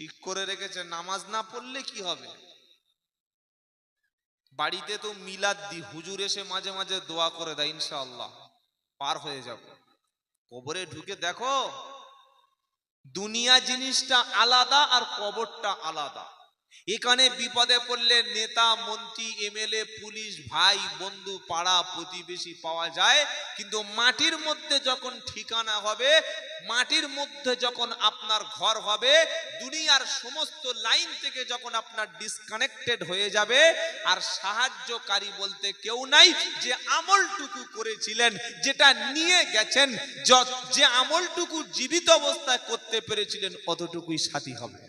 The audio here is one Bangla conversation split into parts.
ঠিক করে রেখেছে, নামাজ না পড়লে কি হবে? বাড়িতে তো মিলাদ দি, হুজুর এসে মাঝে মাঝে দোয়া করে দেয়, ইনশাআল্লাহ পার হয়ে যাব। কবরে ঢুকে দেখো, দুনিয়া জিনিসটা আলাদা আর কবরটা আলাদা। এখানে বিপদে পড়লে নেতা মন্ত্রী এমএলএ পুলিশ ভাই বন্ধু পাড়া প্রতিবেশী পাওয়া যায়, কিন্তু মাটির মধ্যে যখন ঠিকানা হবে, মাটির মধ্যে যখন আপনার ঘর হবে, দুনিয়ার সমস্ত লাইন থেকে যখন আপনার ডিসকানেক্টেড হয়ে যাবে, আর সাহায্যকারী বলতে কেউ নাই। যে আমলটুকু করেছিলেন, যেটা নিয়ে গেছেন, যে আমলটুকু জীবিত অবস্থায় করতে পেরেছিলেন, অতটুকুই সাথী হবে।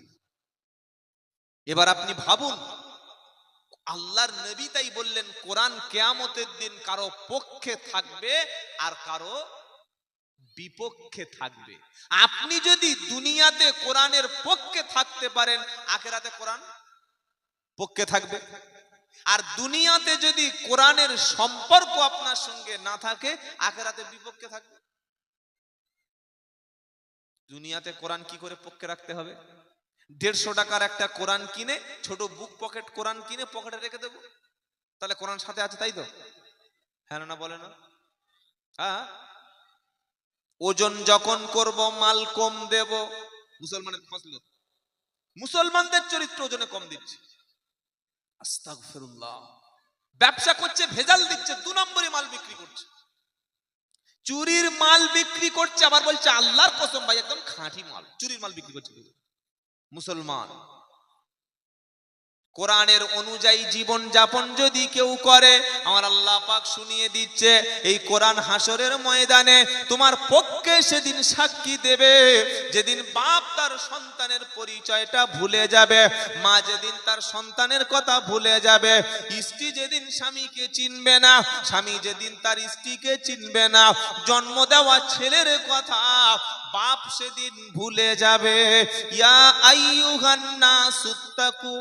এবার আপনি ভাবুন, আল্লাহর নবী তাই বললেন, কোরআন কিয়ামতের দিন কারো পক্ষে থাকবে আর কারো বিপক্ষে থাকবে। আপনি যদি দুনিয়াতে কোরআনের পক্ষে থাকতে পারেন, আখিরাতে কোরআন পক্ষে থাকবে। আর দুনিয়াতে যদি কোরআনের সম্পর্ক আপনার সঙ্গে না থাকে, আখিরাতে বিপক্ষে থাকবে। দুনিয়াতে কোরআন কি করে পক্ষে রাখতে হবে? 150 টাকার একটা কোরআন কিনে, ছোট বুক পকেট কোরআন কিনে পকেটে রেখে দেবো, তাহলে কোরআন সাথে আছে, তাই তো? হ্যাঁ না বলে না? হ্যাঁ। ওজন যখন করব মাল কম দেব। মুসলমানের ফজলত, মুসলমানদের চরিত্র ওজনে কম দিচ্ছে। আস্তাগফিরুল্লাহ। ব্যবসা করছে, ভেজাল দিচ্ছে, 2 নম্বরে মাল বিক্রি করছে, চুরির মাল বিক্রি করছে, আবার বলছে আল্লাহর কসম ভাই একদম খাঁটি মাল, চুরির মাল বিক্রি করছে। মুসলমান কোরআনের অনুযায়ী জীবন যাপন যদি কেউ করে, আমার আল্লাহ পাক শুনিয়ে দিচ্ছে, এই কোরআন হাসরের ময়দানে তোমার পক্ষে সেদিন সাক্ষী দেবে। যেদিন বাপ তার সন্তানের পরিচয়টা ভুলে যাবে, মা যেদিন তার সন্তানের কথা ভুলে যাবে, স্ত্রী যেদিন স্বামীকে চিনবে না, স্বামী যেদিন তার স্ত্রীকে চিনবে না, জন্ম দেওয়া ছেলের কথা বাপ সেদিন ভুলে যাবে। ইয়া আইয়ুহান নাসুত্তাকু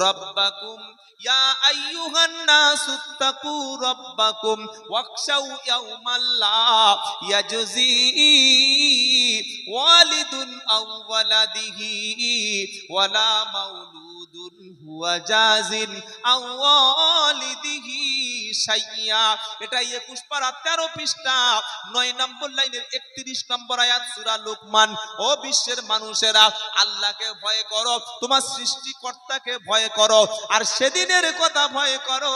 রব্বাকুম, ইয়া আইয়ুহান নাসুত্তাকু রব্বাকুম ওয়াখশাউ ইয়াওমাল্লা ইয়াজজি ওয়ালিদুন আও ওয়ালাদিহি ওয়ালা মাউলুদুন হুয়া জাজিন আও ওয়ালিদিহি শাইয়া। এটা 21 পারা 13 পৃষ্ঠা 9 নম্বর লাইনের 31 নম্বর আয়াত সূরা লোকমান। ও বিশ্বের মানুষেরা, আল্লাহকে ভয় করো, তোমার সৃষ্টিকর্তাকে ভয় করো, আর সেদিনের কথা ভয় করো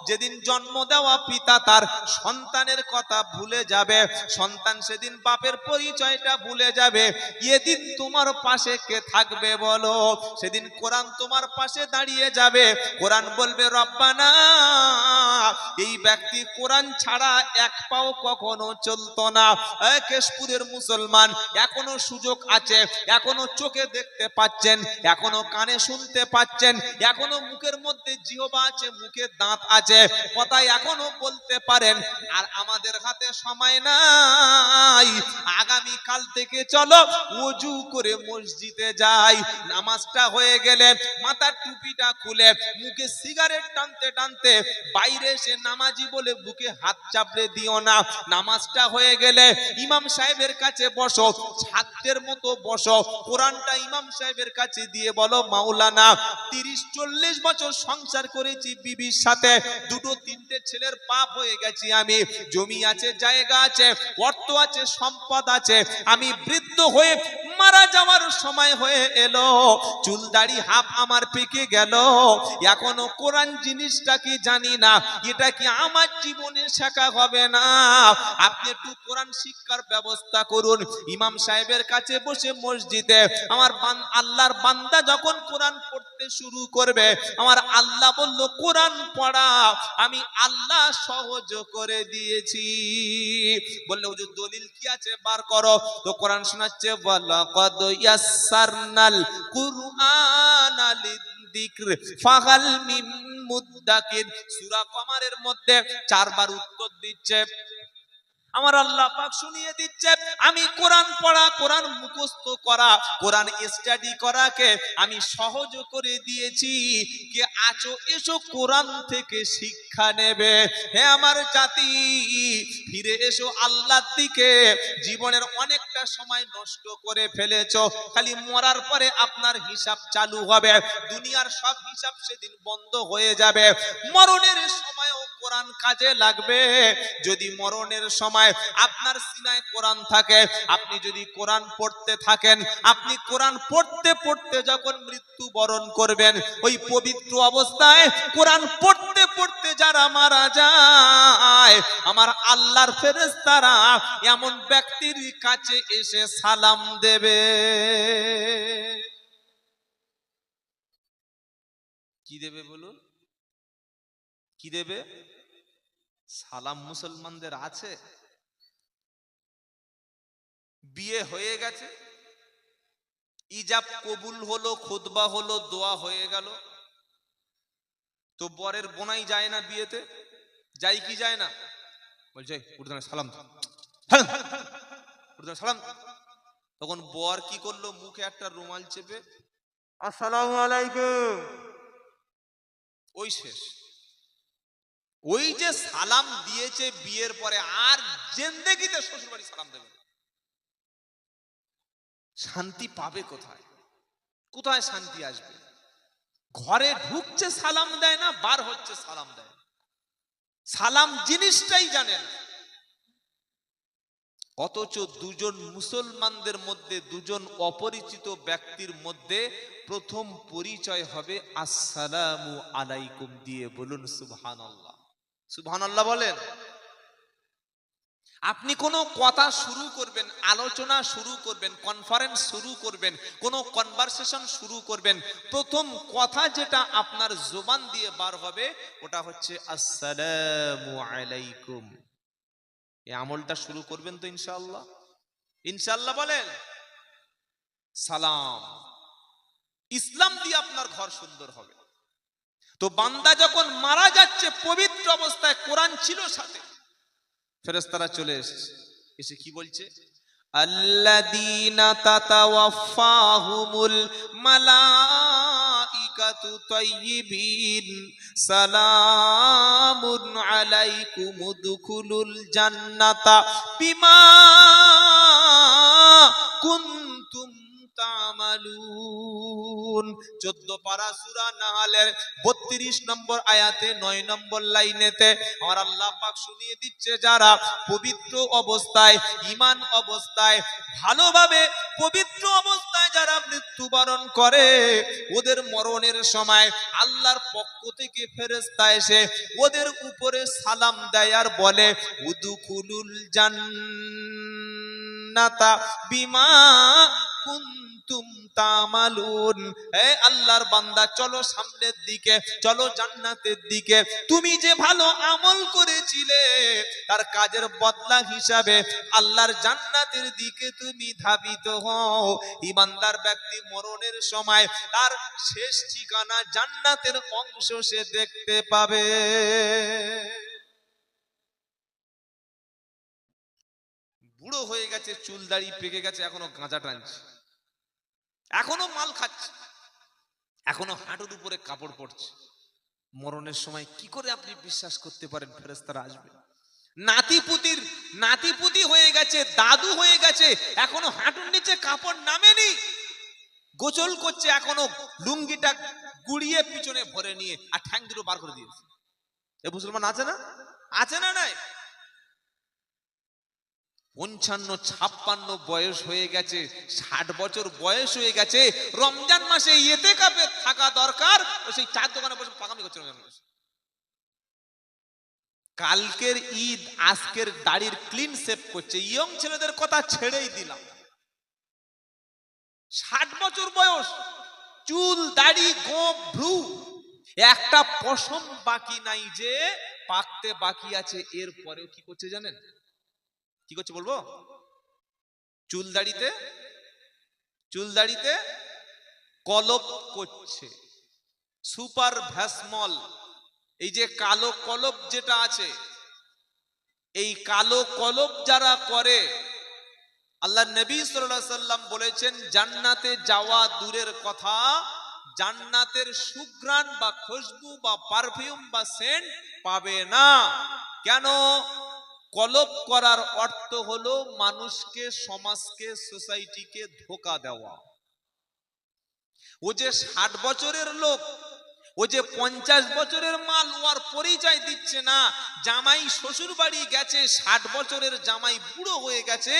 যেদিন জন্ম দেওয়া পিতা তার সন্তানের কথা ভুলে যাবে, সন্তান সেদিন বাপের পরিচয়টা ভুলে যাবে। এদিন তোমার পাশে কে থাকবে বলো? সেদিন কোরআন তোমার পাশে দাঁড়িয়ে যাবে। কোরআন বলবে, রব্বানা, এই ব্যক্তি কোরআন ছাড়া এক পাও কখনো চলতো না। কেশপুরের মুসলমান, এখনো সুযোগ আছে, এখনো চোখে দেখতে পাচ্ছেন, এখনো কানে শুনতে পাচ্ছেন, এখনো মুখের মধ্যে জিহ্বা আছে, মুখে দাঁত আছে, কথা এখনো বলতে পারেন। আর আমাদের হাতে সময় নাই। আগামী কাল থেকে চলো ওযু করে মসজিদে যাই, নামাজটা হয়ে গেলে মাথার টুপিটা খুলে মুখে সিগারেট টানতে টানতে বাইরে এসে নামাজি বলে বুকে হাত চাপড়ে দিও না। নামাজটা হয়ে গেলে ইমাম সাহেবের কাছে বসো, ছাত্রের মতো বসো, কোরআনটা ইমাম সাহেবের কাছে দিয়ে বলো, মাওলানা 30-40 বছর সংসার করেছি বিবির সাথে, 2-3টে ছেলের বাপ হয়ে গেছি আমি, জমি আছে, জায়গা আছে, অর্থ আছে, সম্পদ আছে, আমি বৃদ্ধ হয়ে মারা যাওয়ার সময় হয়ে এলো, চুল দাড়ি হাফ আমার পেকে গেল, এখনো কোরআন জিনিসটা কি জানি না, এটা কি আমার জীবনে শেখা হবে না? আপনি একটু কোরআন শিক্ষার ব্যবস্থা করুন। ইমাম সাহেবের কাছে বসে মসজিদে আমার আল্লাহর বান্দা যখন কোরআন পড়তে শুরু করবে, আমার আল্লাহ বলল, কোরআন পড়া আমি আল্লাহ সহজ করে দিয়েছি। বললে, হুজুর দলিল কি আছে বার করো। তো কোরআন শোনাচ্ছে, ওয়ালাকাদ ইয়াসসারনাল কুরআনা লিযিকর ফাহাল মিন মুদ্দাকির। সূরা কমারের মধ্যে 4 বার উত্তর দিচ্ছে। আমার আল্লাহ পাক শুনিয়ে দিচ্ছে, আমি কোরআন পড়া, কোরআন মুখস্থ করা, কোরআন স্টাডি করাকে আমি সহজ করে দিয়েছি। কে আছো এসো কোরআন থেকে শিক্ষা নেবে। হে আমার জাতি, ফিরে এসো আল্লাহর দিকে। জীবনের অনেকটা সময় নষ্ট করে ফেলেছো, খালি মরার পরে আপনার হিসাব চালু হবে। দুনিয়ার সব হিসাব সেদিন বন্ধ হয়ে যাবে। মরণের সময়ও কোরআন কাজে লাগবে। যদি মরণের সময় আপনার সিনায় কোরআন থাকে, আপনি যদি কোরআন পড়তে থাকেন, আপনি কোরআন পড়তে পড়তে যখন মৃত্যুবরণ করবেন, ওই পবিত্র অবস্থায় কোরআন পড়তে পড়তে যারা মারা যায়, আমার আল্লাহর ফেরেশতারা এমন ব্যক্তির কাছে এসে সালাম দেবে। কি দেবে বলুন? কি দেবে? সালাম মুসলমানদের আছে? বিয়ে হয়ে গেছে, ইজাব কবুল হলো, খুতবা হলো, দোয়া হয়ে গেল, তো বরের বোনাই যায় না বিয়েতে? যায় কি যায় না? বলছে উঠে সালাম, সালাম। তখন বর কি করলো? মুখে একটা রুমাল চেপে আসসালামু আলাইকুম, ওই শেষ। ওই যে সালাম দিয়েছে বিয়ের পরে, আর জিন্দেগিতে শ্বশুর বাড়ি সালাম দেবে? শান্তি পাবে কোথায়? কোথায় শান্তি আসবে? ঘরে ঢুকছে সালাম দেয় না, বার হচ্ছে সালাম দেয়। সালাম জিনিসটাই জানেন। অথচ দুজন মুসলমানদের মধ্যে, দুজন অপরিচিত ব্যক্তির মধ্যে প্রথম পরিচয় হবে আসসালামু আলাইকুম দিয়ে। বলুন সুবহানাল্লাহ। সুবহানাল্লাহ বলেন। আপনি কোনো কথা শুরু করবেন, আলোচনা শুরু করবেন, কনফারেন্স শুরু করবেন, কোনো কনভারসেশন শুরু করবেন, প্রথম কথা যেটা আপনার জবান দিয়ে বার হবে ওটা হচ্ছে আসসালামু আলাইকুম। এই আমলটা শুরু করবেন তো ইনশাআল্লাহ? ইনশাআল্লাহ বলেন। সালাম, ইসলাম দিয়ে আপনার ঘর সুন্দর হবে। তো বান্দা যখন মারা যাচ্ছে পবিত্র অবস্থায়, কোরআন ছিল সাথে, ফেরেশতারা চলে এসেছে, এসে কি বলছে? আল্লাযীনা তাতাওয়াফাহুমুল মালাইকাতু তাইয়্যিবিন সালামুন আলাইকুম উদখুলুল জান্নাতা বিমা কুনতুম তা'মালুন। 14 পারা সূরা নাহলের 32 নম্বর আয়াতে 9 নম্বর লাইনেতে আমার আল্লাহ পাক শুনিয়ে দিচ্ছে, যারা পবিত্র অবস্থায়, ঈমান অবস্থায়, ভালোভাবে পবিত্র অবস্থায় যারা মৃত্যুবরণ করে, ওদের মরণের সময় আল্লাহর পক্ষ থেকে ফেরেশতা এসে ওদের উপরে সালাম দেয় আর বলে উদখুলুল জান্নাতা বিমা কুনতুম তা'মালুন। হে আল্লাহর বান্দা, চলো সামনের দিকে, চলো জান্নাতের দিকে। তুমি যে ভালো আমল করেছিলে তার কাজের বদলা হিসাবে আল্লাহর জান্নাতের দিকে তুমি ধাবিত হও। ঈমানদার ব্যক্তি মরণের সময় তার শেষ ঠিকানা জান্নাতের অংশ সে দেখতে পাবে। বুড়ো হয়ে গেছে, চুল দাড়ি পেকে গেছে, এখনো গাঁজা টানছে, এখনো মাল খাচ্ছে, এখনো হাঁটুর উপরে কাপড় পড়ছে। মরণের সময় কি করে আপনি বিশ্বাস করতে পারেন ফেরেশতারা আসবে? নাতিপুতি হয়ে গেছে, দাদু হয়ে গেছে, এখনো হাঁটুর নিচে কাপড় নামেনি, গোসল করছে, এখনো লুঙ্গিটা গুড়িয়ে পিছনে ভরে নিয়ে আর ঠ্যাং দুটো বার করে দিয়েছে। এ মুসলমান আছে না? আছে না? নাই। 55-56 বয়স হয়ে গেছে, 60 বছর বয়স হয়ে গেছে, রমজান মাসে ইতিকাফে থাকা দরকার, সেই চার দোকানে বসে পাকামি করছে। কালকের ঈদ, আজকের দাড়ির ক্লিন শেভ করছে। ইয়ং ছেলেদের কথা ছেড়েই দিলাম। 60 বছর বয়স, চুল দাড়ি গোঁফ ভ্রু, একটা পশম বাকি নাই যে পাকতে বাকি আছে। এর পরেও কি করছে জানেন? কি করছে বলবো? চুল দাড়িতে কলপ করছে, সুপার ভ্যাসমল, এই যে কালো কলপ যেটা আছে, এই কালো কলব যারা করে, আল্লাহ নবী সাল্লাল্লাহু আলাইহি সাল্লাম বলেছেন জান্নাতে যাওয়া দূরের কথা, জান্নাতের সুঘ্রাণ বা খুশবু বা পারফিউম বা সেন্ট পাবে না। কেন? কলব করার অর্থ হলো মানুষকে, সমাজকে, সোসাইটিকে ধোঁকা দেওয়া। ও যে 60 বছরের লোক, ও যে 50 বছরের মাল, ওর পরিচয় দিচ্ছে না। জামাই শ্বশুর বাড়ি গেছে, 60 বছরের জামাই বুড়ো হয়ে গেছে,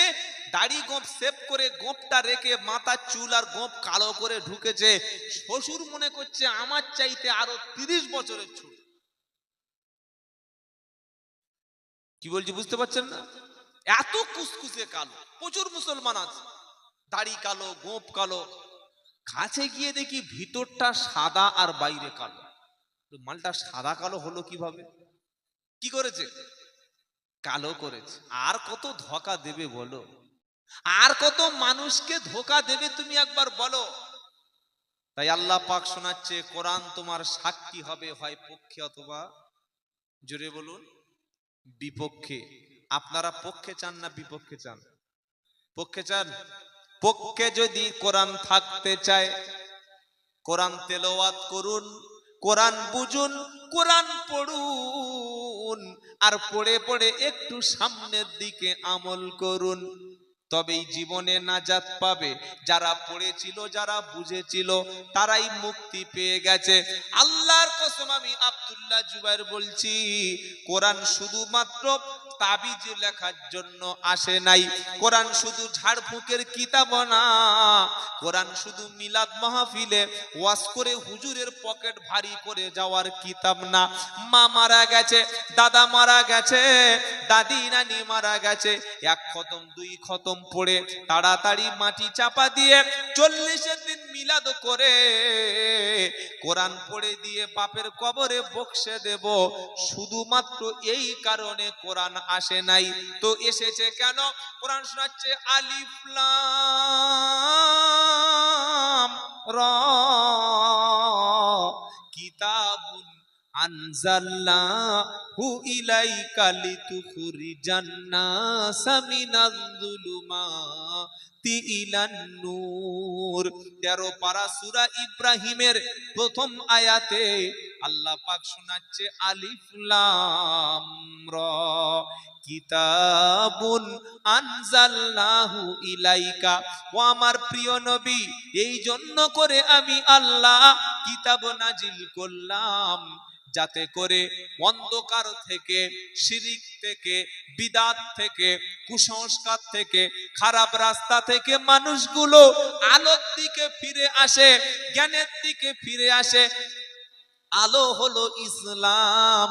দাড়ি গোঁফ সেভ করে গোঁফটা রেখে মাথার চুল আর গোঁফ কালো করে ঢুকেছে। শ্বশুর মনে করছে আমার চাইতে আরো 30 বছরের ছোট। কি বলছি বুঝতে পারছেন না? এত কুসকুসে কালো। প্রচুর মুসলমান আছে, দাড়ি কালো, গোঁফ কালো। কাছে গিয়ে দেখি ভিতরটা সাদা আর বাইরে কালো। মালটা সাদা কালো হলো কিভাবে? কি করেছে? কালো করেছে। আর কত ধোঁকা দেবে বলো? আর কত মানুষকে ধোঁকা দেবে তুমি একবার বলো? তাই আল্লাহ পাক শোনাচ্ছে, কোরআন তোমার সাক্ষী হবে, হয় পক্ষে অথবা, জোরে বলুন, বিপক্ষে। আপনারা পক্ষে চান না বিপক্ষে চান? পক্ষে চান? পক্ষে যদি কোরআন থাকতে চায়, কোরআন তেলাওয়াত করুন, কোরআন বুঝুন, কোরআন পড়ুন, আর পড়ে পড়ে একটু সামনের দিকে আমল করুন, তবেই জীবনে নাজাত পাবে। যারা পড়েছিল, যারা বুঝেছিল, তারাই মুক্তি পেয়ে গেছে। আল্লাহর কসম, আমি আব্দুল্লাহ জুবাইর বলছি, কোরআন শুধুমাত্র তাবিজ লেখার জন্য আসে নাই। কোরআন শুধু ঝাড়ফুঁকের কিতাব না। কোরআন শুধু মিলাদ মাহফিলে ওয়াজ করে হুজুরের পকেট ভারী করে যাওয়ার কিতাব না। মা মারা গেছে, দাদা মারা গেছে, দাদি নানি মারা গেছে, এক খতম দুই খতম পড়ে তাড়াতাড়ি মাটি চাপা দিয়ে 40 দিন মিলাদ করে কোরআন পড়ে দিয়ে বাপের কবরে বক্সে দেব, শুধুমাত্র এই কারণে কোরআন আসে নাই। তো এসেছে কেন? কোরআন শোনাচ্ছে আলিফ লাম রা কিতাবুন আনজালনাহু ইলাইকা লিতুখরিজান নাসা মিনাজ যুলুমাতি ইলান নূর। 13 পারা সূরা ইব্রাহিমের প্রথম আয়াতে আল্লাহ পাক শোনাচ্ছে আলিফ লাম রা কিতাবুন আনজালনাহু ইলাইকা। ও আমার প্রিয় নবী, এই জন্য করে আমি আল্লাহ কিতাব নাজিল করলাম, যাতে করে অন্ধকার থেকে, শিরিক থেকে, বিদাত থেকে, কুসংস্কার থেকে, খারাপ রাস্তা থেকে মানুষগুলো আলোর দিকে ফিরে আসে, জ্ঞানের দিকে ফিরে আসে। আলো হলো ইসলাম,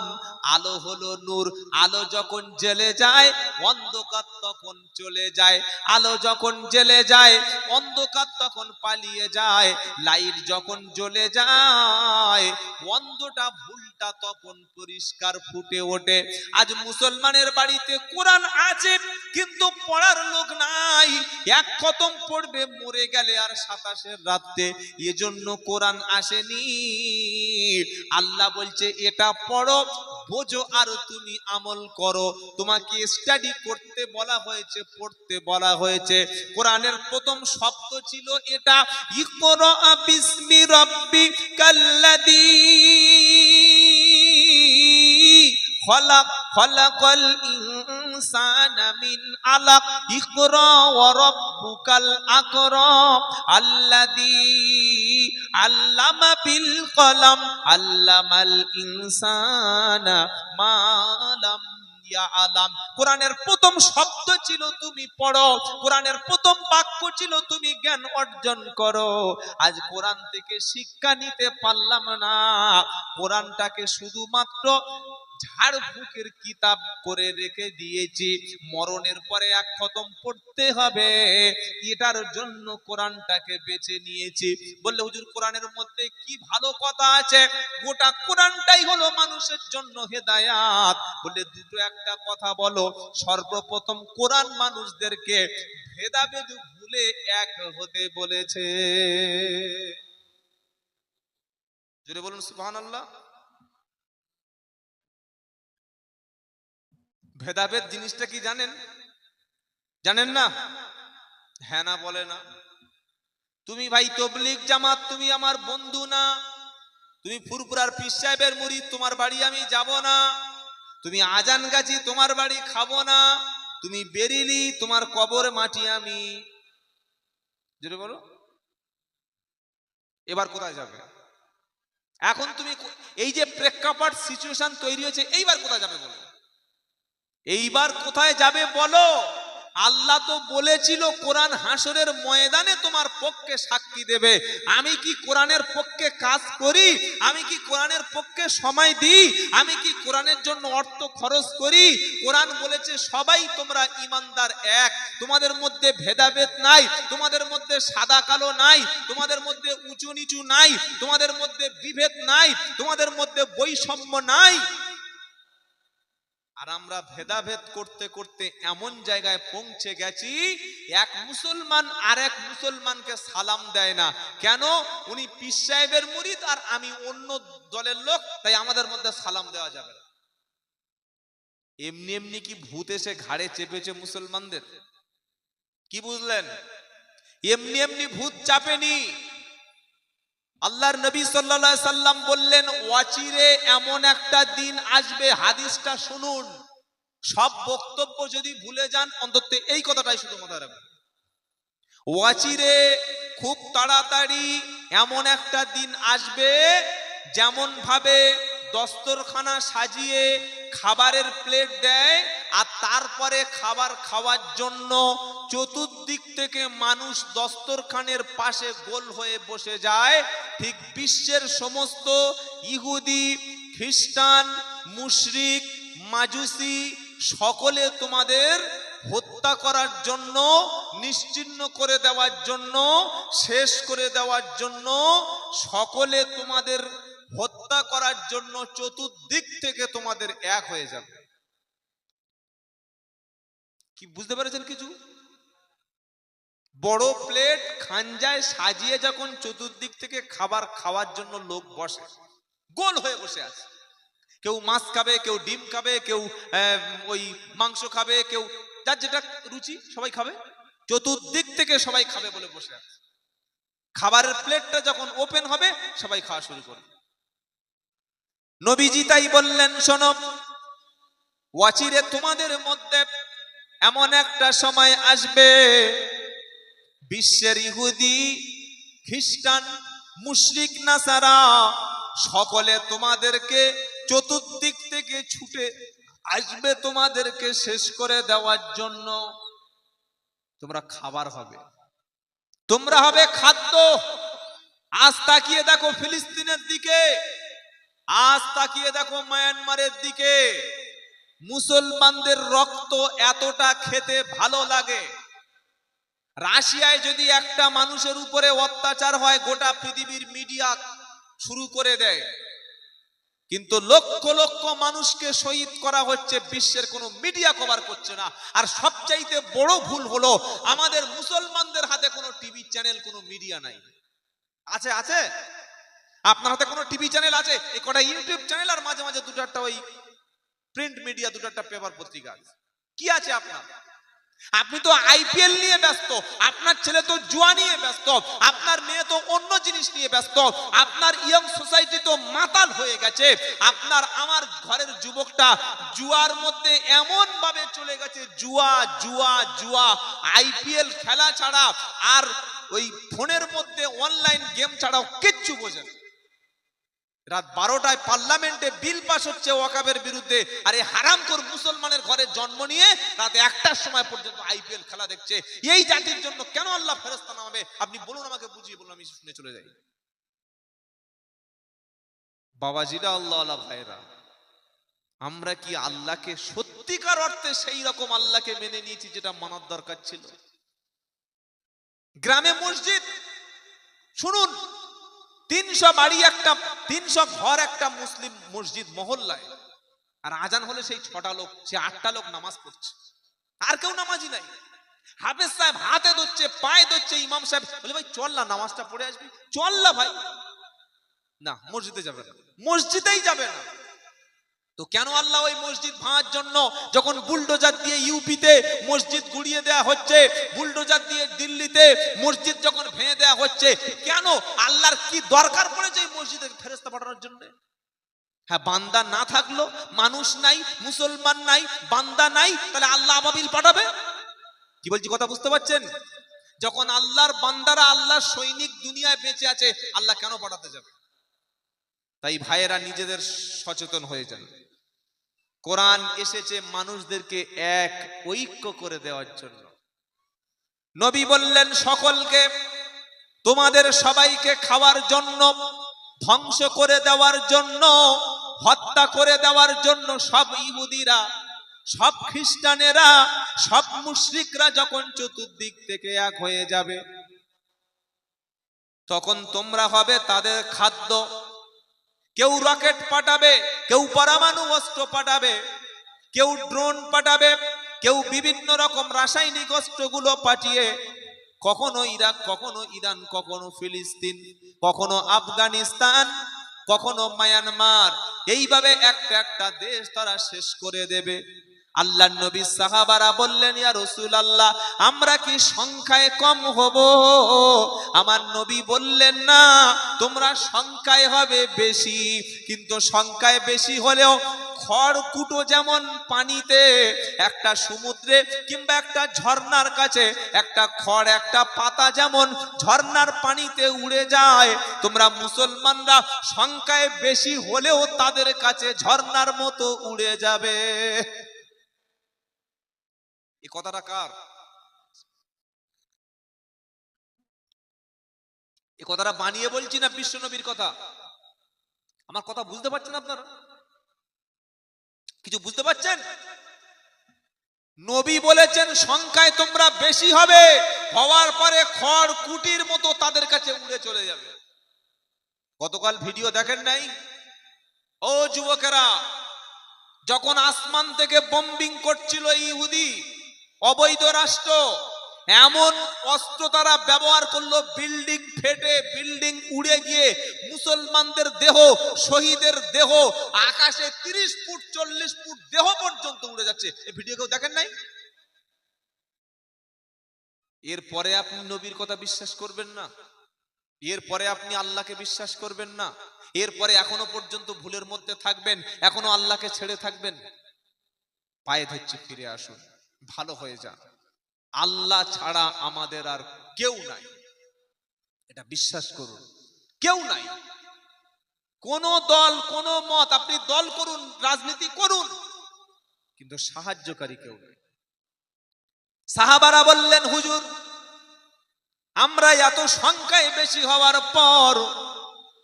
আলো হলো নূর। আলো যখন জ্বলে যায়, অন্ধকার তখন চলে যায়। আলো যখন জ্বলে যায়, অন্ধকার তখন পালিয়ে যায়। লাইট যখন জ্বলে যায়, অন্ধটা ভুলটা তখন পরিষ্কার ফুটে ওঠে। আজ মুসলমানের বাড়িতে কোরআন আছে, কিন্তু পড়ার লোক নাই। এক খতম পড়বে, মরে গেলে আর 27 রাতে, এজন্য কোরআন আসেনি। আল্লাহ বলছে এটা পড়ো, বোঝো, আর তুমি আমল করো। তোমাকে স্টাডি করতে বলা হয়েছে, পড়তে বলা হয়েছে। কোরআনের প্রথম শব্দ ছিল এটা, ইকরা বিসমি রাব্বিকাল্লাযী খলাক খলাকাল ইনসানা মিন আলাক ইকরা ওয়া রাব্বুকাল আকরাম আল্লাযী আল্লামা বিল কলম আল্লামাল ইনসানা মা লাম ইয়ালাম। কোরআনের প্রথম শব্দ ছিল তুমি পড়ো, কোরআনের প্রথম বাক্য ছিল তুমি জ্ঞান অর্জন করো। আজ কোরআন থেকে শিক্ষা নিতে পারলাম না, কোরআনটাকে শুধুমাত্র ঝাড়ফুঁকের কিতাব করে রেখে দিয়েছি। মরণের পরে এক খতম পড়তে হবে, এটার জন্য কোরআনটাকে বেছে নিয়েছি। বললে হুজুর কোরআনের মধ্যে কি ভালো কথা আছে? গোটা কোরআনটাই হলো মানুষের জন্য হেদায়াত। বললে দুটো একটা কথা বলো। সর্বপ্রথম কোরআন মানুষদেরকে ভেদাভেদ ভুলে এক হতে বলেছে। জোরে বলুন সুবহানাল্লাহ। ভেদাভেদ জিনিসটা কি জানেন? জানেন না? হ্যাঁ না বলে না। তুমি ভাই তবলিগ জামাত, তুমি আমার বন্ধু না। তুমি ফুরফুরার পীর সাহেবের মুরিদ, তোমার বাড়ি আমি যাব না। তুমি আজান গাছি, তোমার বাড়ি খাবো না। তুমি বেরিলি, তোমার কবর মাটি আমি। যেটা বলো, এবার কোথায় যাবে? এখন তুমি এই যে প্রেক্ষাপট সিচুয়েশন তৈরি হয়েছে, এইবার কোথায় যাবে বলো? এইবার কোথায় যাবে বলো? আল্লাহ তো বলেছিল কোরআন হাসরের ময়দানে তোমার পক্ষে সাক্ষী দেবে। আমি কি কোরআনের পক্ষে কাজ করি? আমি কি কোরআনের পক্ষে সময় দিই? আমি কি কোরআনের জন্য অর্থ খরচ করি? কোরআন বলেছে সবাই তোমরা ঈমানদার এক, তোমাদের মধ্যে ভেদাভেদ নাই, তোমাদের মধ্যে সাদা কালো নাই, তোমাদের মধ্যে উঁচু নিচু নাই, তোমাদের মধ্যে বিভেদ নাই, তোমাদের মধ্যে বৈষম্য নাই। আর আমরা ভেদাভেদ করতে করতে এমন জায়গায় পৌঁছে গেছি, এক মুসলমান আর এক মুসলমানকে সালাম দেয় না। কেন? উনি পীর সাহেবের মুরিদ আর আমি অন্য দলের লোক, তাই আমাদের মধ্যে সালাম দেওয়া যাবে না। এমনি এমনি কি ভূত এসে ঘাড়ে চেপেছে মুসলমানদের? কি বুঝলেন? এমনি এমনি ভূত চাপেনি। আল্লাহর নবী সাল্লাল্লাহু আলাইহি সাল্লাম বললেন, ওয়াচিরে এমন একটা দিন আসবে, হাদিসটা শুনুন। সব বক্তব্য যদি ভুলে যান, অন্তত এই কথাটাই শুধু মাথায় রাখবেন। ওয়াচিরে খুব তাড়াতাড়ি এমন একটা দিন আসবে, যেমন ভাবে দস্তরখানা সাজিয়ে খাবারের প্লেট দেয়, আর তারপরে খাবার খাওয়ার জন্য চতুর্দিক থেকে মানুষ দস্তরখানের পাশে গোল হয়ে বসে যায়, ঠিক বিশ্বের সমস্ত ইহুদি, খ্রিস্টান, মুশরিক, মাজুসি সকলে তোমাদের হত্যা করার জন্য, নিশ্চিহ্ন করে দেওয়ার জন্য, শেষ করে দেওয়ার জন্য, সকলে তোমাদের হত্যা করার জন্য চতুর্দিক থেকে তোমাদের এক হয়ে যাবে। কি বুঝতে পেরেছেন কিছু? বড় প্লেট খাঞ্জায় সাজিয়ে যখন চতুর্দিক থেকে খাবার খাওয়ার জন্য লোক বসে, গোল হয়ে বসে আছে, কেউ মাছ খাবে, কেউ ডিম খাবে, কেউ ওই মাংস খাবে, কেউ যার যেটা রুচি সবাই খাবে, চতুর্দিক থেকে সবাই খাবে বলে বসে আছে। খাবারের প্লেটটা যখন ওপেন হবে, সবাই খাওয়া শুরু করবে। নবীজি তাই বললেন, শোনো, ওয়াচিরে তোমাদের মধ্যে এমন একটা সময় আসবে, বিশ্বের ইহুদি, খ্রিস্টান, মুশরিক, নাসারা সকলে তোমাদেরকে চতুর্দিক থেকে ছুটে আসবে তোমাদেরকে শেষ করে দেওয়ার জন্য। তোমরা খাবার হবে, তোমরা হবে খাদ্য। আজ তাকিয়ে দেখো ফিলিস্তিনের দিকে, আজ তাকিয়ে দেখো মায়ানমারের দিকে। মুসলমানদের রক্ত এতটা খেতে ভালো লাগে। রাশিয়ায় যদি একটা মানুষের উপরে অত্যাচার হয়, গোটা পৃথিবীর মিডিয়া শুরু করে দেয়, কিন্তু লক্ষ লক্ষ মানুষকে শহীদ করা হচ্ছে, বিশ্বের কোনো মিডিয়া কভার করছে না। আর সবচাইতে বড় ভুল হলো, আমাদের মুসলমানদের হাতে কোনো টিভি চ্যানেল, কোনো মিডিয়া নাই। আছে? আছে? আপনার হাতে কোনো টিভি চ্যানেল আছে? এই কটা ইউটিউব চ্যানেল আর মাঝে মাঝে দুটো একটা ওই প্রিন্ট মিডিয়া, দুটো একটা পেপার পত্রিকা আছে। কি আছে আপনার? আপনি তো আইপিএল নিয়ে ব্যস্ত, আপনার ছেলে তো জুয়া নিয়ে ব্যস্ত, আপনার মেয়ে তো অন্য জিনিস নিয়ে ব্যস্ত, আপনার ইয়ং সোসাইটি তো মাতাল হয়ে গেছে। আপনার আমার ঘরের যুবকটা জুয়ার মধ্যে এমন ভাবে চলে গেছে, জুয়া জুয়া জুয়া, আইপিএল খেলা ছাড়া আর ওই ফোনের মধ্যে অনলাইন গেম ছাড়াও কিচ্ছু বোঝে না। রাত 12টায় পার্লামেন্টে বিল পাস হচ্ছে ওয়াকাবের বিরুদ্ধে, আর এই হারামখোর মুসলমানের ঘরে জন্ম নিয়ে রাত 1টার সময় পর্যন্ত আইপিএল খেলা দেখছে। এই জাতির জন্য কেন আল্লাহ ফেরেশতা নামাবে? আপনি বলুন, আমাকে বুঝিয়ে বলুন, আমি শুনে চলে যাই। বাবাজিরা, আল্লাহ ভাইরা, আমরা কি আল্লাহকে সত্যিকার অর্থে সেই রকম আল্লাহকে মেনে নিয়েছি যেটা মানার দরকার ছিল? গ্রামে মসজিদ, শুনুন, 300 বাড়ি একটা, 300 ঘর একটা মুসলিম মসজিদ মহল্লায়, আর আজান হলে সেই 6টা লোক, সে 8টা লোক নামাজ পড়ছে, আর কেউ নামাজি নাই। হাফেজ সাহেব হাতে ধরছে, পায়ে ধরছে, ইমাম সাহেব বলে, ভাই চল না, নামাজটা পড়ে আসবি, চল না ভাই। না, মসজিদে যাবে না, মসজিদেই যাবে না। তো কেন আল্লাহ ওই মসজিদ ভাঙার জন্য যখন বুলডোজার দিয়ে ইউপিতে মসজিদ গুড়িয়ে দেয়া হচ্ছে, বুলডোজার দিয়ে দিল্লিতে মসজিদ যখন ভেঙে দেয়া হচ্ছে, কেন আল্লাহর কি দরকার পড়েছে এই মসজিদে ফেরেশতা পাঠানোর জন্য? হ্যাঁ, বান্দা না থাকলো, মানুষ নাই, মুসলমান নাই, বান্দা নাই, তাহলে আল্লাহ আবাবিল পাঠাবে? কি বলছি কথা বুঝতে পারছেন? যখন আল্লাহর বান্দারা, আল্লাহর সৈনিক দুনিয়ায় বেঁচে আছে, আল্লাহ কেন পাঠাতে যাবে? তাই ভাইয়েরা নিজেদের সচেতন হয়ে যান। কোরআন এসেছে মানুষদেরকে এক ঐক্য করে দেওয়ার জন্য। নবী বললেন সকলকে, তোমাদের সবাইকে খাওয়ার জন্য, ধ্বংস করে দেওয়ার জন্য, হত্যা করে দেওয়ার জন্য সব ইহুদিরা, সব খ্রিস্টানেরা, সব মুশরিকরা যখন চতুর্দিক থেকে এক হয়ে যাবে, তখন তোমরা হবে তাদের খাদ্য। কেউ রকেট পাঠাবে, কেউ পরমাণু অস্ত্র পাঠাবে, কেউ ড্রোন পাঠাবে, কেউ বিভিন্ন রকম রাসায়নিক অস্ত্রগুলো পাঠিয়ে কখনো ইরাক, কখনো ইরান, কখনো ফিলিস্তিন, কখনো আফগানিস্তান, কখনো মায়ানমার, এইভাবে একটা একটা দেশ তারা শেষ করে দেবে। আল্লাহর নবী সাহাবারা বললেন, ইয়া রাসূলুল্লাহ, আমরা কি সংখ্যায় কম হব? আমার নবী বললেন, না, তোমরা সংখ্যায় হবে বেশি, কিন্তু সংখ্যায় বেশি হলেও খড়কুটো যেমন পানিতে, একটা সমুদ্রে কিংবা একটা ঝর্ণার কাছে একটা খড়, একটা পাতা যেমন ঝর্ণার পানিতে উড়ে যায়, তোমরা মুসলমানরা সংখ্যায় বেশি হলেও তাদের কাছে ঝর্ণার মতো উড়ে যাবে। এই কথাটা কার? এই কথাটা বানিয়ে বলছি না বিশ্ব নবীর কথা? আমার কথা বুঝতে পারছেন আপনারা? কিছু বুঝতে পারছেন? নবী বলেছেন সংখ্যায় তোমরা বেশি হবে, হওয়ার পরে খড় কুটির মতো তাদের কাছে উড়ে চলে যাবে। গতকাল ভিডিও দেখেন নাই? ও যুবকেরা, যখন আসমান থেকে বোম্বিং করছিল ইহুদি, অবৈধ রাষ্ট্র, এমন অস্ত্র তারা ব্যবহার করলো, বিল্ডিং ফেটে, বিল্ডিং উড়ে গিয়ে মুসলমানদের দেহ, শহীদের দেহ আকাশে 30 ফুট 40 ফুট দেহ পর্যন্ত উড়ে যাচ্ছে। এই ভিডিও কেউ দেখেন নাই? এরপরে আপনি নবীর কথা বিশ্বাস করবেন না? এরপরে আপনি আল্লাহকে বিশ্বাস করবেন না? এরপরে এখনো পর্যন্ত ভুলের মধ্যে থাকবেন, এখনো আল্লাহকে ছেড়ে থাকবেন? পায়ে ধরছি, ফিরে আসুন, ভালো হয়ে যান। আল্লাহ ছাড়া আমাদের আর কেউ নাই, এটা বিশ্বাস করুন। কেউ নাই। কোন দল, কোন মত, আপনি দল করুন, রাজনীতি করুন, কিন্তু সাহায্যকারী কেউ নেই। সাহাবারা বললেন, হুজুর, আমরা এত সংখ্যায় বেশি হওয়ার পর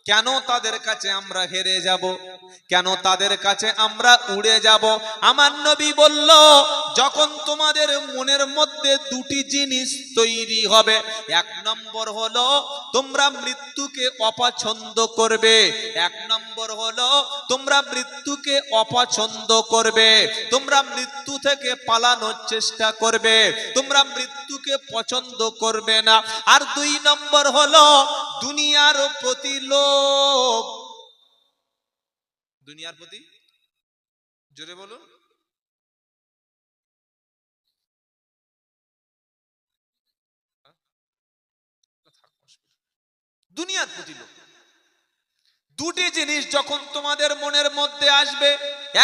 কেন তাদের কাছে আমরা হেরে যাব? কেন তাদের কাছে আমরা উড়ে যাব? আমার নবী বলল, যখন তোমাদের মনের মধ্যে দুটি জিনিস তৈরি হবে, এক নম্বর হলো তোমরা মৃত্যুকে অপছন্দ করবে, এক নম্বর হলো তোমরা মৃত্যুকে অপছন্দ করবে, তোমরা মৃত্যু থেকে পালানোর চেষ্টা করবে, তোমরা মৃত্যুকে পছন্দ করবে না। আর দুই নম্বর হলো দুনিয়ার প্রতি লোভ। দুনিয়ার প্রতি, জোরে বলুন, দুনিয়ার প্রতি লোভ। দুটি জিনিস যখন তোমাদের মনের মধ্যে আসবে,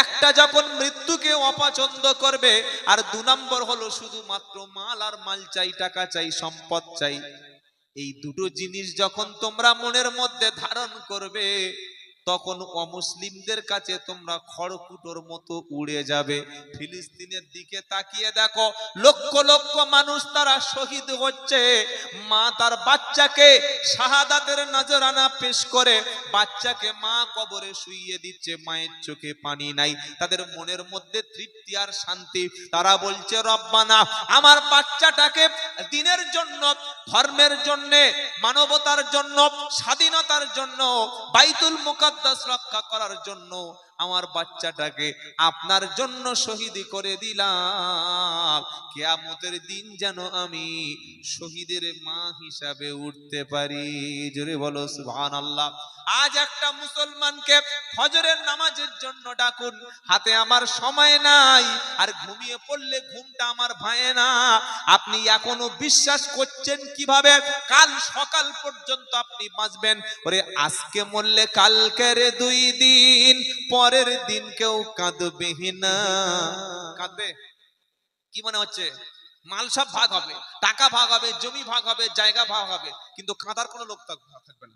একটা যখন মৃত্যুকে অপছন্দ করবে, আর দু নম্বর হলো শুধুমাত্র মাল আর মাল চাই, টাকা চাই, সম্পদ চাই। এই দুটো জিনিস যখন তোমরা মনের মধ্যে ধারণ করবে, তখন অমুসলিমদের কাছে তোমরা খড়কুটোর মতো উড়ে যাবে। ফিলিস্তিনের দিকে তাকিয়ে দেখো, লক্ষ লক্ষ মানুষ তারা শহীদ হচ্ছে। মা তার বাচ্চাকে শাহাদাতের নজরানা পেশ করে বাচ্চাকে মা কবরে শুইয়ে দিচ্ছে, মায়ের চোখে পানি নাই, তাদের মনের মধ্যে তৃপ্তি আর শান্তি। তারা বলছে, রব্বানা, আমার বাচ্চাটাকে দ্বীনের জন্য, ধর্মের জন্য, মানবতার জন্য, স্বাধীনতার জন্য, বাইতুল মুকাদ্দাস রক্ষা করার জন্য আমার বাচ্চাটাকে আপনার জন্য শহীদ করে দিলাম। কিয়ামতের দিন যেন আমি শহীদের মা হিসাবে উঠতে পারি। জোরে বলো সুবহানাল্লাহ। আজ একটা মুসলমানকে ফজরের নামাজের জন্য ডাকুন, হাতে আমার সময় নাই, আর ঘুমিয়ে পড়লে ঘুমটা আমার ভাঙে না। আপনি এখনো বিশ্বাস করছেন কিভাবে কাল সকাল পর্যন্ত আপনি বাঁচবেন? ওরে আজকে মরলে কালকের 2 দিন, পরের দিন কেউ কাঁদবে না। কাঁদবে? কি মনে হচ্ছে? মাল সব ভাগ হবে, টাকা ভাগ হবে, জমি ভাগ হবে, জায়গা ভাগ হবে, কিন্তু কাঁদার কোনো লোক থাকবে না।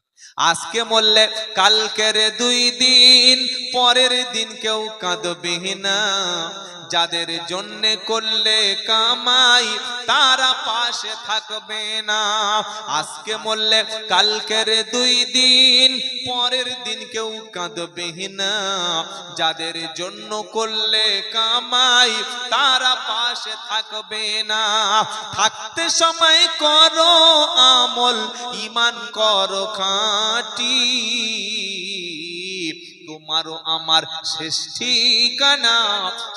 আজকে মরলে কালকের 2 দিন, পরের দিন কেউ কাঁদবে না। যাদের জন্য করলে কামাই তারা পাশে থাকবে না। আজকে মরলে কালকের 2 দিন, পরের দিন কেউ কাঁদবে না। যাদের জন্য করলে কামাই তারা পাশে থাকবে না। থাকতে সময় করো আমল, ঈমান করো খাঁটি, তোমারও আমার শেষ ঠিকানা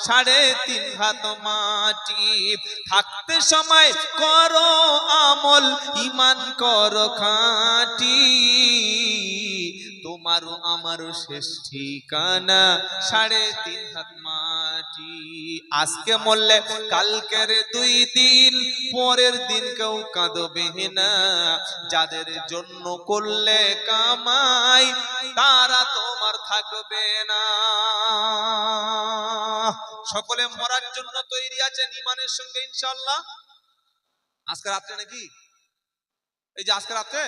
3.5 হাত মাটি। থাকতে সময় করো আমল, ঈমান করো খাঁটি, তোমারও আমারও শেষ ঠিকানা 3.5 হাত মাটি। আজকে মরলে কালকের 2 দিন, পরের দিন কেউ কাঁদবে না। যাদের জন্য করলে কামাই তারা তোমার থাকবে না। সকলে মরার জন্য তৈরি আছেন ঈমানের সঙ্গে ইনশাআল্লাহ? আজকে রাত্রে নাকি? এই যে আজকে রাত্রে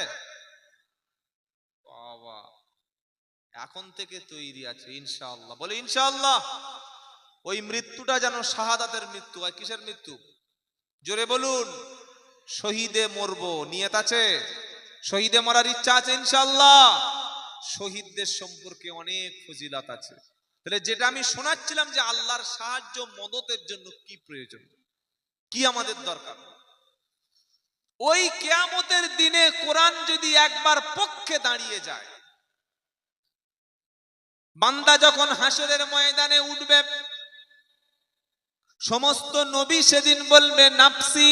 বাবা, এখন থেকে তৈরি আছে ইনশাআল্লাহ। বলে ইনশাআল্লাহ। ওই মৃত্যুটা যেন শাহাদাতের মৃত্যু হয়। কিসের মৃত্যু? জোরে বলুন। শহীদে মরবো, নিয়ত আছে? শহীদে মরার ইচ্ছা আছে ইনশাআল্লাহ? শহীদদের সম্পর্কে অনেক ফজিলত আছে। তাহলে যেটা আমি শোনাচ্ছিলাম যে আল্লাহর সাহায্য মদতের জন্য কি প্রয়োজন, কি আমাদের দরকার, ওই কিয়ামতের দিনে কোরআন যদি একবার পক্ষে দাঁড়িয়ে যায়, বান্দা যখন হাসরের ময়দানে উঠবে, সমস্ত নবী সেদিন বলবে নাফসি,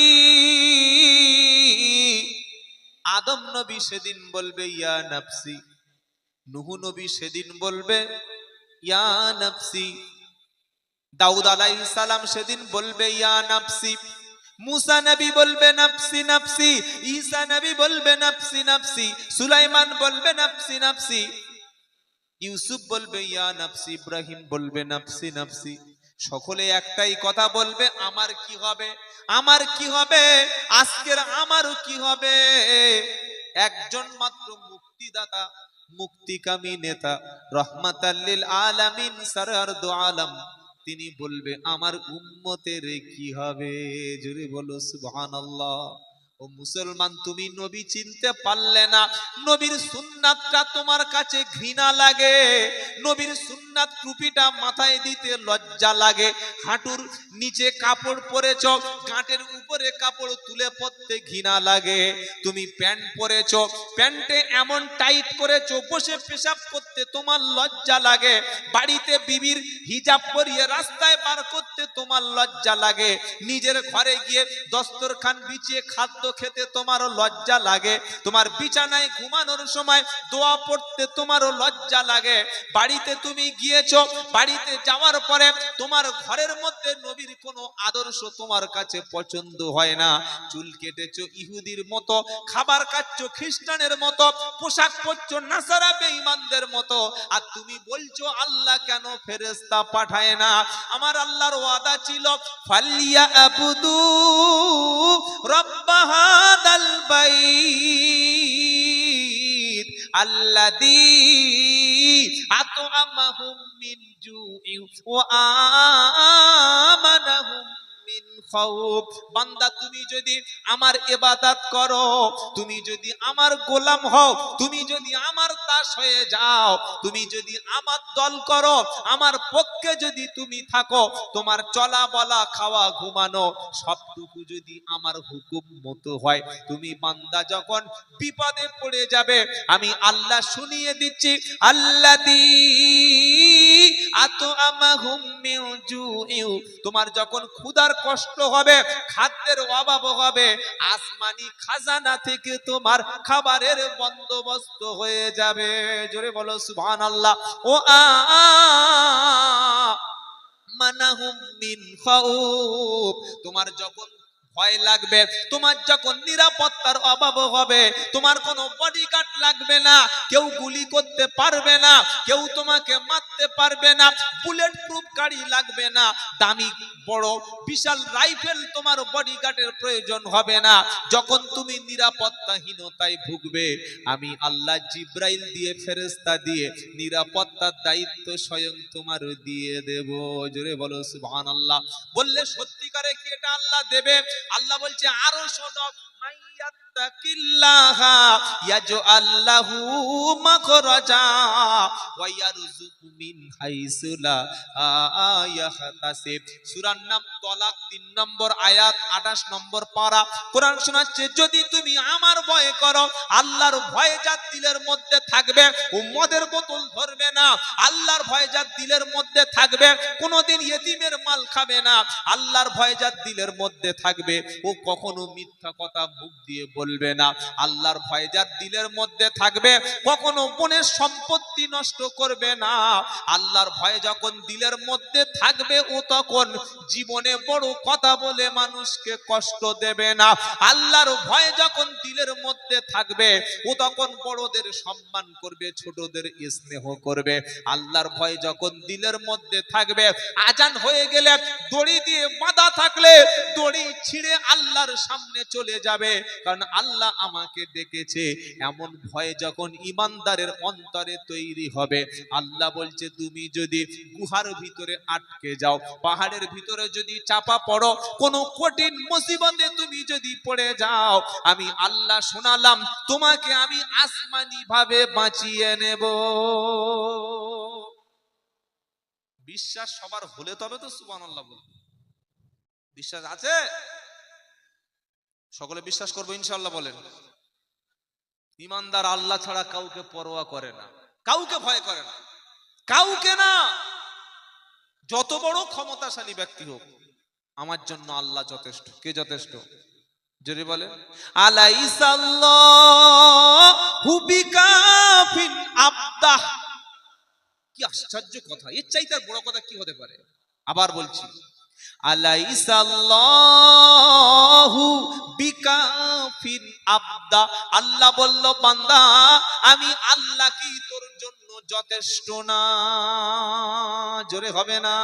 আদম নবী সেদিন বলবে ইয়া নাফসি, নূহ নবী সেদিন বলবে ইয়া নাফসি, দাউদ আলাইহিস সালাম সেদিন বলবে ইয়া নাফসি, মুসা নবী বলবে নাফসি নাফসি, ঈসা নবী বলবে নাফসি নাফসি, সুলাইমান বলবে নাফসি নাফসি, ইউসুফ বলবে ইয়া নাফসি, ইব্রাহিম বলবে নাফসি নাফসি। সকলে একটাই কথা বলবে, আমার কি হবে, আমার কি হবে, আজকের আমারও কি হবে। একজন মাত্র মুক্তিদাতা, মুক্তিকামী নেতা, রহমাতাল লিল আলামিন, সরওয়ার দু আলম, তিনি বলবে আমার উম্মতের কি হবে। জোরে বলো সুবহানাল্লাহ। ও মুসলমান, তুমি নবী চিনতে পারলে না, নবীর সুন্নাতটা তোমার কাছে ঘৃণা লাগে, নবীর সুন্নাত টুপিটা মাথায় দিতে লজ্জা লাগে, হাঁটুর নিচে কাপড় পরেছ, গাঁটের উপরে কাপড় তুলে পড়তে ঘৃণা লাগে, তুমি প্যান্ট পরেছ, প্যান্টে এমন টাইট করেছো বসে পেশাব করতে তোমার লজ্জা লাগে, বাড়িতে বিবির হিজাব পরিয়ে রাস্তায় বার করতে তোমার লজ্জা লাগে, নিজের ঘরে গিয়ে দস্তরখান বিছিয়ে খাদ্য খেতে তোমারও লজ্জা লাগে, তোমার বিছানায় ঘুমানোর সময় দোয়া পড়তে তোমারও লজ্জা লাগে। বাড়িতে তুমি গিয়েছো, বাড়িতে যাওয়ার পরে তোমার ঘরের মধ্যে নবীর কোনো আদর্শ তোমার কাছে পছন্দ হয় না, চুল কেটেছো ইহুদির মতো, খাবার খাচ্ছো খ্রিস্টানের মতো, পোশাক পরছো নাসারা বেঈমানদের মতো, আর তুমি বলছো আল্লাহ কেন ফেরেশতা পাঠায় না। আমার আল্লাহর ওয়াদা ছিল ফালিয়া আবুদু রব্বা হাদাল বাইত আল্লাযী আত'আমাহুম মিন জু'ইন ওয়া আমানাহুম মিন খাউফ। বান্দা, তুমি যদি আমার ইবাদত করো, তুমি যদি আমার গোলাম হও, তুমি যদি আমার দাস হয়ে যাও, তুমি যদি আমার দল করো, আমার পক্ষে যদি তুমি থাকো, তোমার চলা বলা খাওয়া ঘুমানো সবটুকু যদি আমার হুকুম মতো হয়, তুমি বান্দা যখন বিপদে পড়ে যাবে, আমি আল্লাহ শুনিয়ে দিচ্ছি আল্লাযী আতআমাহুম মিন জুইউ, তোমার যখন ক্ষুধার কষ্ট হবে, খাদ্যের অভাব হবে, আসমানি খাজানা থেকে তোমার খাবারের বন্দোবস্ত হয়ে যাবে। জোরে বলো সুবহানাল্লাহ। ও মানাহুম মিন খাউফ, তোমার যখন ভয় লাগবে, তোমার যখন নিরাপত্তার অভাব হবে, তোমার কোনো বডিগার্ড লাগবে না, কেউ গুলি করতে পারবে না, কেউ তোমাকে মারতে পারবে না, বুলেট প্রুফ গাড়ি লাগবে না, দামি বড় বিশাল রাইফেল তোমার বডিগার্ডের প্রয়োজন হবে না। যখন তুমি নিরাপত্তাহীনতায় ভুগবে, আমি আল্লাহ জিব্রাইল দিয়ে, ফেরেশতা দিয়ে নিরাপত্তার দায়িত্ব স্বয়ং তোমার দিয়ে দেব। জোরে বলো সুবহানাল্লাহ। বললে সত্যিকারে কি এটা আল্লাহ দেবে? আল্লাহ বলছে আরো শোনো, মাইয়াত্তাকিল্লাহা ইয়াজআল লাহু মাখরাজা ওয়া ইয়ারযুকু মিন হাইসু লা ইয়াহতাসিব। সূরার নাম তলাক 3 নম্বর আয়াত 28 নম্বর পারা। কোরআন শোনাচ্ছে, যদি তুমি আমার ভয় করো, আল্লাহর ভয় যার দিলের মধ্যে থাকবে, ও মদের বোতল ধরবে না। আল্লাহর ভয় যার দিলের মধ্যে থাকবে, কোনোদিন ইয়েতিমের মাল খাবে না। আল্লাহর ভয় যার দিলের মধ্যে থাকবে, ও কখনো মিথ্যা কথা মুখ দিয়ে বলবে না। আল্লাহর ভয় যার দিলের মধ্যে থাকবে, কখনো বোনের সম্পত্তি নষ্ট করবে না। আল্লাহর ভয় যখন দিলের মধ্যে থাকবে, ও তখন জীবনে বড় কথা বলে মানুষকে কষ্ট দেবে না। আল্লাহর ভয় যখন দিলের মধ্যে থাকবে, ও তখন বড়দের সম্মান করবে, ছোটদের স্নেহ করবে। আল্লাহর ভয় যখন দিলের মধ্যে থাকবে, আজান হয়ে গেলে দড়ি দিয়ে বাঁধা থাকলে দড়ি ছিঁড়ে আল্লাহর সামনে চলে যাবে, কারণ আল্লাহ আমাকে ডেকেছে। এমন ভয় যখন ইমানদারের অন্তরে তৈরি হবে, আল্লাহ বলছে, তুমি যদি গুহার ভিতরে আটকে যাও, পাহাড়ের ভিতরে যদি চাপা পড়ো, কোনো কঠিন মুসিবতে তুমি যদি পড়ে যাও, আমি আল্লাহ শোনালাম, তোমাকে আমি আসমানি ভাবে বাঁচিয়ে নেব। বিশ্বাস সবার হলে তবে তো সুবহানাল্লাহ বলবো। বিশ্বাস আছে? সকলে বিশ্বাস করবো ইনশাআল্লাহ বলেন। ইমানদার আল্লাহ ছাড়া কাউকে পরোয়া করে না, কাউকে ভয় করে না, কাউকে না। যত বড় ক্ষমতাশালী ব্যক্তি হোক, আমার জন্য আল্লাহ যথেষ্ট। কে যথেষ্ট? যদি বলে আলাইসাল্লাহু বিকাফিন আবদাহ। কি আশ্চর্য কথা! এর চাইতে আর বড় কথা কি হতে পারে? আবার বলছি, আলাইসাল্লাহু বিকাফিন আবদা। আল্লাহ বলল, বান্দা, আমি আল্লাহ কি তোর জন্য যথেষ্ট না? জোরে হবে না?